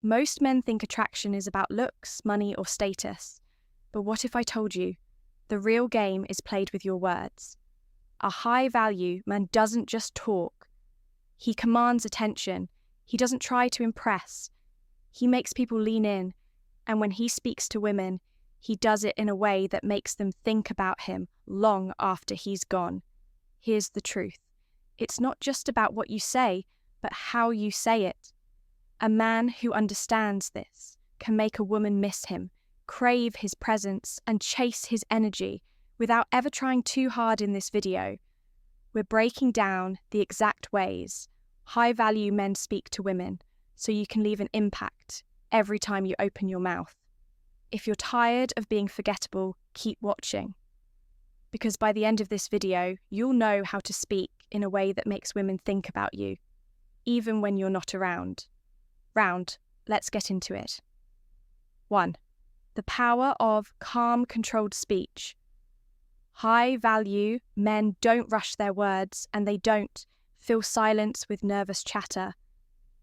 Most men think attraction is about looks, money, or status. But what if I told you the real game is played with your words? A high-value man doesn't just talk. He commands attention. He doesn't try to impress. He makes people lean in, and when he speaks to women, he does it in a way that makes them think about him long after he's gone. Here's the truth. It's not just about what you say, but how you say it. A man who understands this can make a woman miss him, crave his presence, and chase his energy without ever trying too hard in this video. We're breaking down the exact ways high-value men speak to women so you can leave an impact every time you open your mouth. If you're tired of being forgettable, keep watching. Because by the end of this video, you'll know how to speak in a way that makes women think about you, even when you're not around. Let's get into it. 1. The power of calm, controlled speech. High-value men don't rush their words, and they don't fill silence with nervous chatter.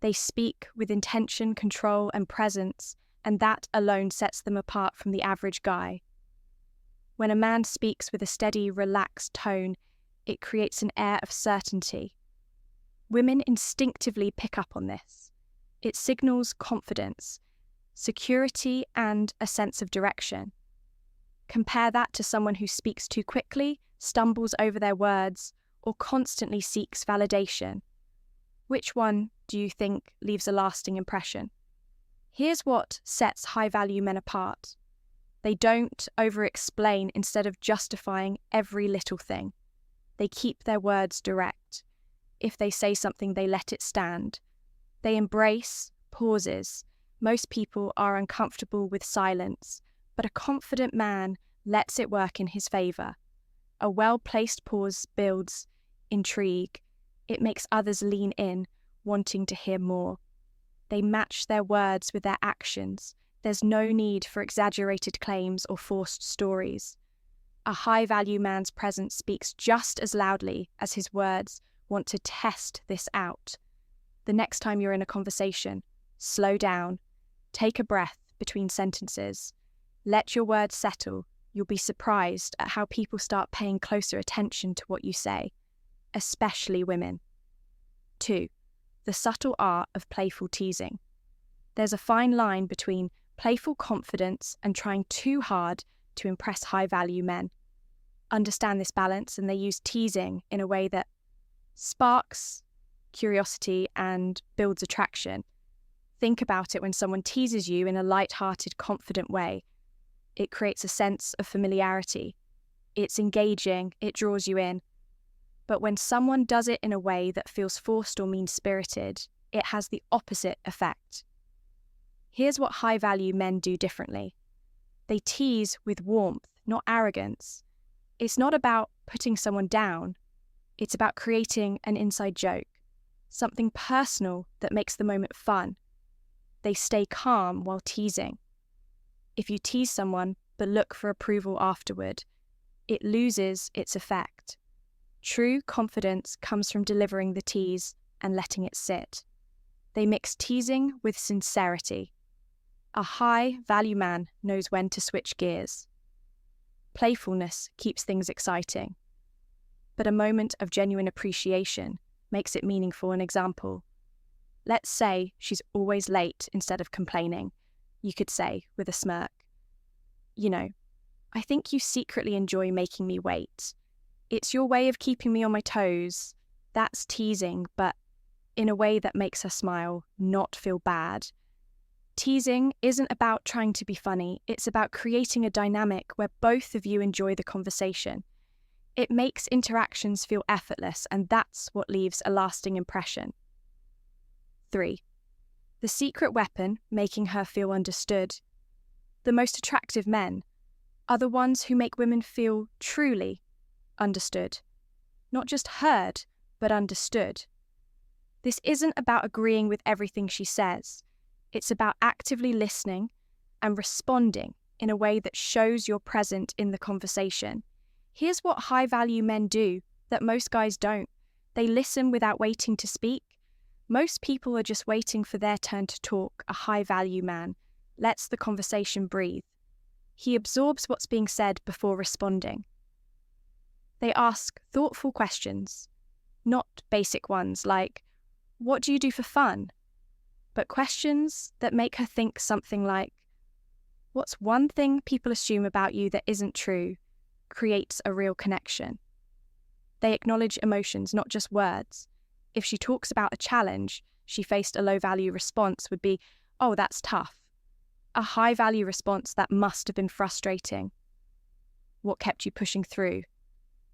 They speak with intention, control, and presence, and that alone sets them apart from the average guy. When a man speaks with a steady, relaxed tone, it creates an air of certainty. Women instinctively pick up on this. It signals confidence, security, and a sense of direction. Compare that to someone who speaks too quickly, stumbles over their words, or constantly seeks validation. Which one do you think leaves a lasting impression? Here's what sets high-value men apart. They don't over-explain instead of justifying every little thing. They keep their words direct. If they say something, they let it stand. They embrace pauses. Most people are uncomfortable with silence, but a confident man lets it work in his favor. A well-placed pause builds intrigue. It makes others lean in, wanting to hear more. They match their words with their actions. There's no need for exaggerated claims or forced stories. A high-value man's presence speaks just as loudly as his words want to test this out. The next time you're in a conversation, slow down, take a breath between sentences, let your words settle. You'll be surprised at how people start paying closer attention to what you say, especially women. 2. The subtle art of playful teasing. There's a fine line between playful confidence and trying too hard to impress high-value men. Understand this balance, and they use teasing in a way that sparks curiosity and builds attraction. Think about it when someone teases you in a light-hearted, confident way. It creates a sense of familiarity. It's engaging, it draws you in. But when someone does it in a way that feels forced or mean-spirited, it has the opposite effect. Here's what high-value men do differently. They tease with warmth, not arrogance. It's not about putting someone down. It's about creating an inside joke, something personal that makes the moment fun. They stay calm while teasing. If you tease someone but look for approval afterward, it loses its effect. True confidence comes from delivering the tease and letting it sit. They mix teasing with sincerity. A high-value man knows when to switch gears. Playfulness keeps things exciting, but a moment of genuine appreciation makes it meaningful. An example. Let's say she's always late instead of complaining. You could say, with a smirk, I think you secretly enjoy making me wait. It's your way of keeping me on my toes. That's teasing, but in a way that makes her smile, not feel bad. Teasing isn't about trying to be funny. It's about creating a dynamic where both of you enjoy the conversation. It makes interactions feel effortless, and that's what leaves a lasting impression. 3. The secret weapon, making her feel understood. The most attractive men are the ones who make women feel truly understood. Not just heard, but understood. This isn't about agreeing with everything she says. It's about actively listening and responding in a way that shows you're present in the conversation. Here's what high-value men do that most guys don't. They listen without waiting to speak. Most people are just waiting for their turn to talk. A high-value man lets the conversation breathe. He absorbs what's being said before responding. They ask thoughtful questions, not basic ones like, "What do you do for fun?" but questions that make her think something like, "What's one thing people assume about you that isn't true?" creates a real connection. They acknowledge emotions, not just words. If she talks about a challenge she faced, a low-value response would be, "Oh, that's tough." A high-value response, "That must have been frustrating. What kept you pushing through?"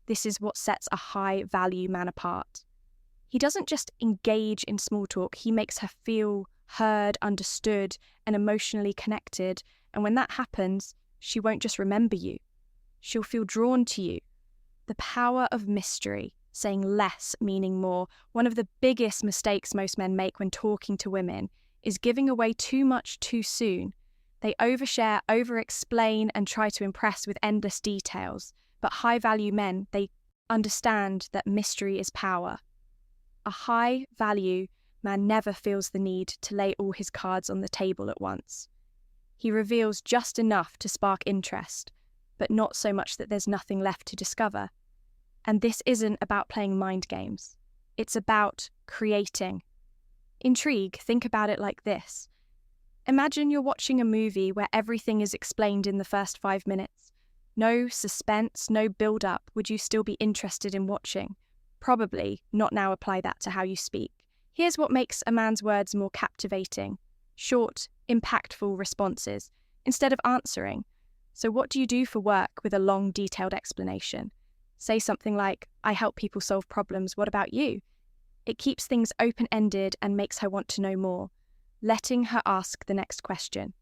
This is what sets a high-value man apart. He doesn't just engage in small talk, he makes her feel heard, understood, and emotionally connected. And when that happens, she won't just remember you. She'll feel drawn to you. The power of mystery, saying less, meaning more. One of the biggest mistakes most men make when talking to women is giving away too much too soon. They overshare, over-explain, and try to impress with endless details. But high-value men, they understand that mystery is power. A high-value man never feels the need to lay all his cards on the table at once. He reveals just enough to spark interest, but not so much that there's nothing left to discover. And this isn't about playing mind games. It's about creating intrigue. Think about it like this. Imagine you're watching a movie where everything is explained in the first 5 minutes. No suspense, no build-up. Would you still be interested in watching? Probably not. Now apply that to how you speak. Here's what makes a man's words more captivating. Short, impactful responses, instead of answering. So what do you do for work with a long, detailed explanation? Say something like, "I help people solve problems. What about you?" It keeps things open-ended and makes her want to know more, letting her ask the next question.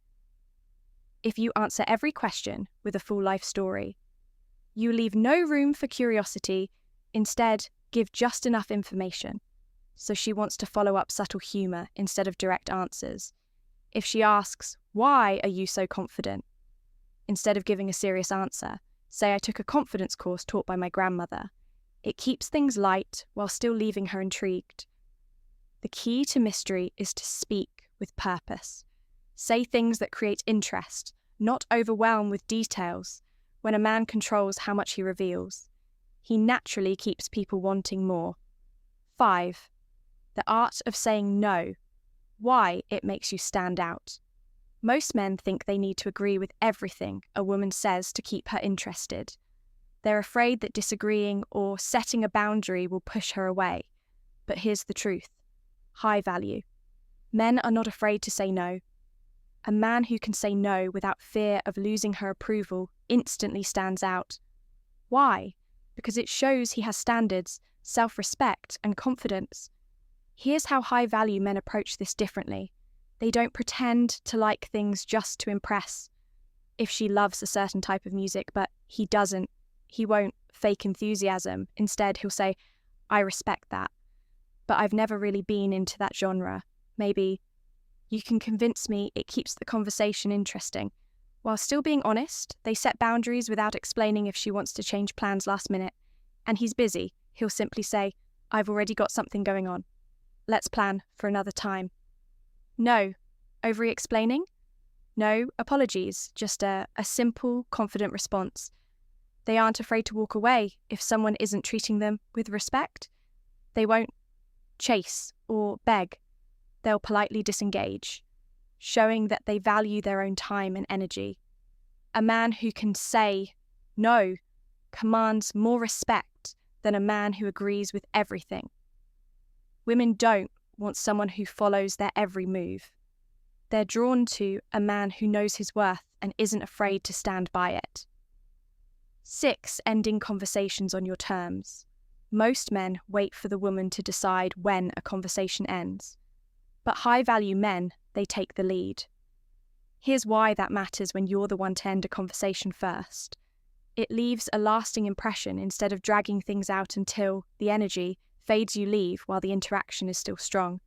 If you answer every question with a full life story, you leave no room for curiosity. Instead, give just enough information. So she wants to follow up subtle humor instead of direct answers. If she asks, "Why are you so confident?" instead of giving a serious answer, say, "I took a confidence course taught by my grandmother." It keeps things light while still leaving her intrigued. The key to mystery is to speak with purpose. Say things that create interest, not overwhelm with details. When a man controls how much he reveals, he naturally keeps people wanting more. 5. The art of saying no. Why it makes you stand out. Most men think they need to agree with everything a woman says to keep her interested. They're afraid that disagreeing or setting a boundary will push her away. But here's the truth. High value. Men are not afraid to say no. A man who can say no without fear of losing her approval instantly stands out. Why? Because it shows he has standards, self-respect, and confidence. Here's how high-value men approach this differently. They don't pretend to like things just to impress. If she loves a certain type of music, but he doesn't, he won't fake enthusiasm. Instead, he'll say, "I respect that, but I've never really been into that genre. Maybe you can convince me." It keeps the conversation interesting. While still being honest, they set boundaries without explaining if she wants to change plans last minute. And he's busy. He'll simply say, "I've already got something going on. Let's plan for another time." No. Over-explaining? No apologies, just a simple, confident response. They aren't afraid to walk away if someone isn't treating them with respect. They won't chase or beg. They'll politely disengage, showing that they value their own time and energy. A man who can say no commands more respect than a man who agrees with everything. Women don't want someone who follows their every move. They're drawn to a man who knows his worth and isn't afraid to stand by it. 6. Ending conversations on your terms. Most men wait for the woman to decide when a conversation ends. But high-value men, they take the lead. Here's why that matters when you're the one to end a conversation first. It leaves a lasting impression instead of dragging things out until the energy fades. You leave while the interaction is still strong.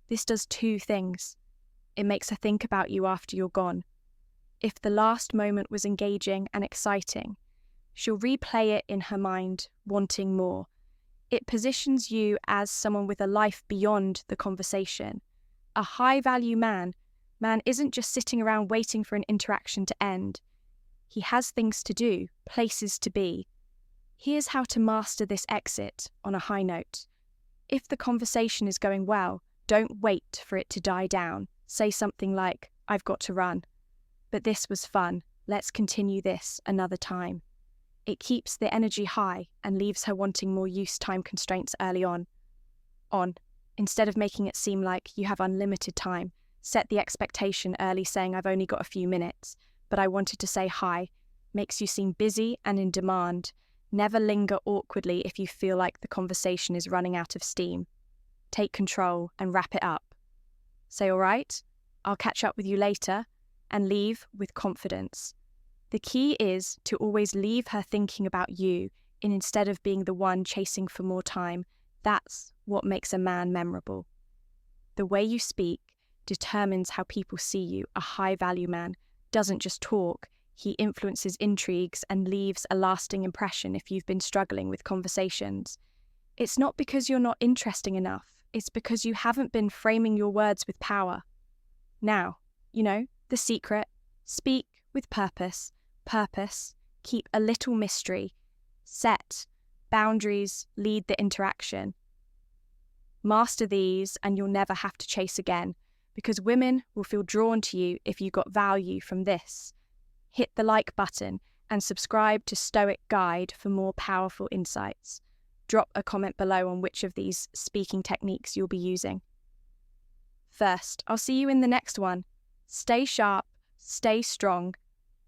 This does 2 things. It makes her think about you after you're gone. If the last moment was engaging and exciting, she'll replay it in her mind, wanting more. It positions you as someone with a life beyond the conversation. A high-value man isn't just sitting around waiting for an interaction to end. He has things to do, places to be. Here's how to master this exit on a high note. If the conversation is going well, don't wait for it to die down. Say something like, "I've got to run. But this was fun. Let's continue this another time." It keeps the energy high and leaves her wanting more use time constraints early on. Instead of making it seem like you have unlimited time, set the expectation early saying, "I've only got a few minutes, but I wanted to say hi." Makes you seem busy and in demand. Never linger awkwardly if you feel like the conversation is running out of steam. Take control and wrap it up. Say, "All right, I'll catch up with you later," and leave with confidence. The key is to always leave her thinking about you instead of being the one chasing for more time. That's what makes a man memorable. The way you speak determines how people see you. A high-value man doesn't just talk, he influences intrigues and leaves a lasting impression if you've been struggling with conversations. It's not because you're not interesting enough, it's because you haven't been framing your words with power. Now, the secret: speak with purpose, keep a little mystery, set boundaries, lead the interaction. Master these and you'll never have to chase again, because women will feel drawn to you if you got value from this. Hit the like button and subscribe to Stoic Guide for more powerful insights. Drop a comment below on which of these speaking techniques you'll be using. First, I'll see you in the next one. Stay sharp, stay strong,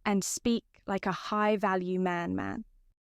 and speak like a high-value man.